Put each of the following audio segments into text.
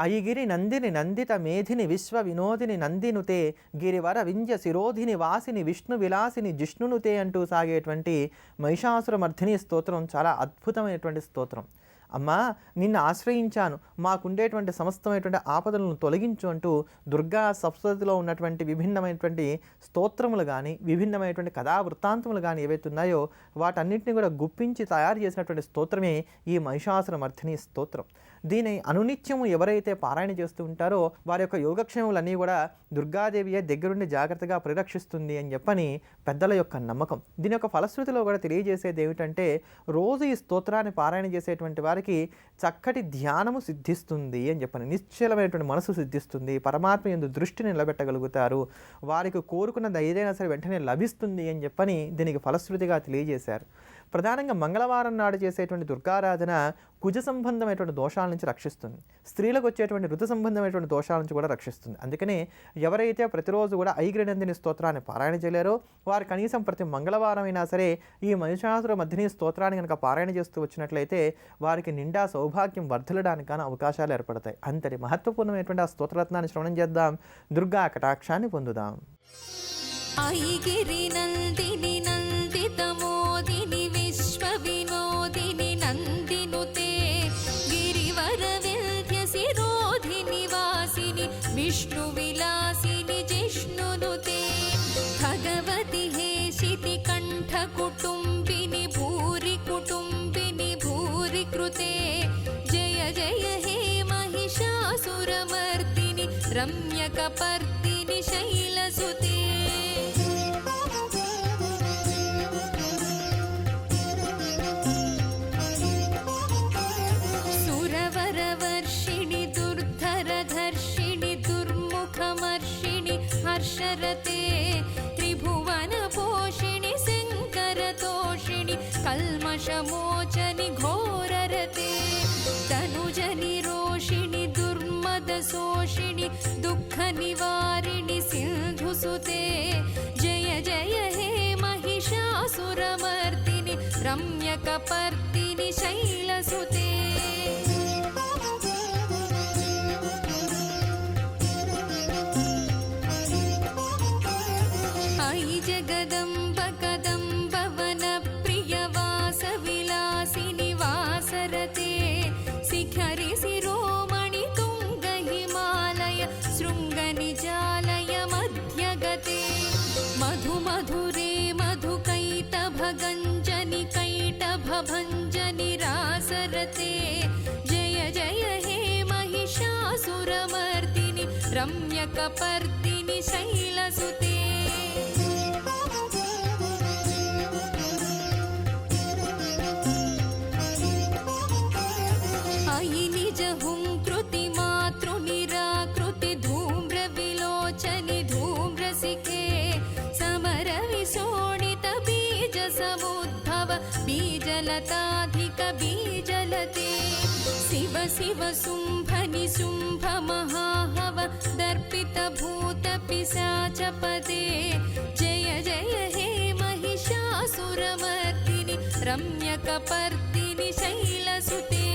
అయిగిరి నందిని నందిత మేధిని విశ్వ వినోదిని నందినుతే గిరివర వింధ్య శిరోధిని వాసిని విష్ణు విలాసిని జిష్ణునుతే అంటూ సాగేటువంటి మహిషాసురమర్ధిని స్తోత్రం చాలా అద్భుతమైనటువంటి స్తోత్రం. అమ్మా, నిన్ను ఆశ్రయించాను, మాకుండేటువంటి సమస్తమైనటువంటి ఆపదలను తొలగించు అంటూ దుర్గా సప్తశతిలో ఉన్నటువంటి విభిన్నమైనటువంటి స్తోత్రములు కానీ విభిన్నమైనటువంటి కథా వృత్తాంతములు కానీ ఏవైతే ఉన్నాయో వాటన్నింటినీ కూడా గుప్పించి తయారు చేసినటువంటి స్తోత్రమే ఈ మహిషాసురమర్ధిని స్తోత్రం. దీని అనునిత్యము ఎవరైతే పారాయణ చేస్తూ ఉంటారో వారి యొక్క యోగక్షేమములన్నీ కూడా దుర్గాదేవియే దగ్గరుండి జాగ్రత్తగా పరిరక్షిస్తుంది అని చెప్పని పెద్దల యొక్క నమ్మకం. దీని యొక్క ఫలశ్రుతిలో కూడా తెలియజేసేది ఏమిటంటే రోజు ఈ స్తోత్రాన్ని పారాయణ చేసేటువంటి వారికి చక్కటి ధ్యానము సిద్ధిస్తుంది అని చెప్పని, నిశ్చలమైనటువంటి మనసు సిద్ధిస్తుంది, పరమాత్మ యందు దృష్టిని నిలబెట్టగలుగుతారు, వారికి కోరుకున్నది ఏదైనా సరే వెంటనే లభిస్తుంది అని చెప్పని దీనికి ఫలశ్రుతిగా తెలియజేశారు. ప్రధానంగా మంగళవారం నాడు చేసేటువంటి దుర్గారాధన కుజ సంబంధమైనటువంటి దోషాల నుంచి రక్షిస్తుంది, స్త్రీలకు వచ్చేటువంటి ఋతు సంబంధమైనటువంటి దోషాల నుంచి కూడా రక్షిస్తుంది. అందుకనే ఎవరైతే ప్రతిరోజు కూడా ఐగిరినందిని స్తోత్రాన్ని పారాయణ చేయలేరో వారు కనీసం ప్రతి మంగళవారం అయినా సరే ఈ మహిషాసురమర్ధిని స్తోత్రాన్ని కనుక పారాయణ చేస్తూ వచ్చినట్లయితే వారికి నిండా సౌభాగ్యం వర్ధలడానికి కానీ అవకాశాలు ఏర్పడతాయి. అంతటి మహత్వపూర్ణమైనటువంటి ఆ స్తోత్రరత్నాన్ని శ్రవణం చేద్దాం, దుర్గా కటాక్షాన్ని పొందుదాం. ఐగిరి నందిని నందితమోదిని విశ్వ వినోదిని నందినుతే గిరివర వింధ్య శిరోధిని వాసిని విష్ణు విలాసిని జిష్ణునుతే భగవతి హేషితి కంఠ కుటుంబిని భూరి కుటుంబిని భూరి కృతే జయ జయ హే మహిషాసురమర్దిని రమ్యకపర్దిని శైలసుతే हर्षरते त्रिभुवन पोषिणि शङ्करतोषिणि कल्मषमोचनि घोररते तनुजनि रोषिणि दुर्मदशोषिणि दुःखनिवारिणि सिन्धुसुते जय जय हे महिषासुरमर्दिनि रम्यकपर्दिनि शैलसुते जगदम्ब कदम्ब वन प्रियवास विलासिनि वासरते शिखरि शिरोमणि तुङ्ग हिमालय शृङ्गनिजालय मध्यगते मधु मधुरे मधुकैटभगञ्जनि कैटभभञ्जनि रासरते जय जय हे महिषासुरमर्दिनि रम्यकपर्दिनि शैलसुते बीजलताधिक बीजलते शिव शिव शुम्भनि शुम्भ महाहव दर्पित भूत पिशाचपदे जय जय हे महिषासुरमर्दिनि रम्यकपर्दिनि शैलसुते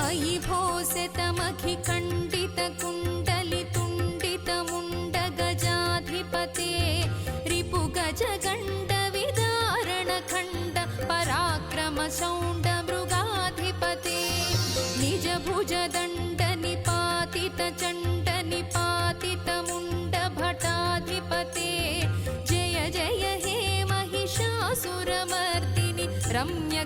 अयि भोसतमखि खण्डित रिपु गज गण्ड विदारण खण्ड पराक्रम शौण्ड मृगाधिपते निज भुज दण्ड निपातित चण्ड निपातित मुण्ड भटाधिपते जय जय हे महिषासुरमर्दिनि रम्य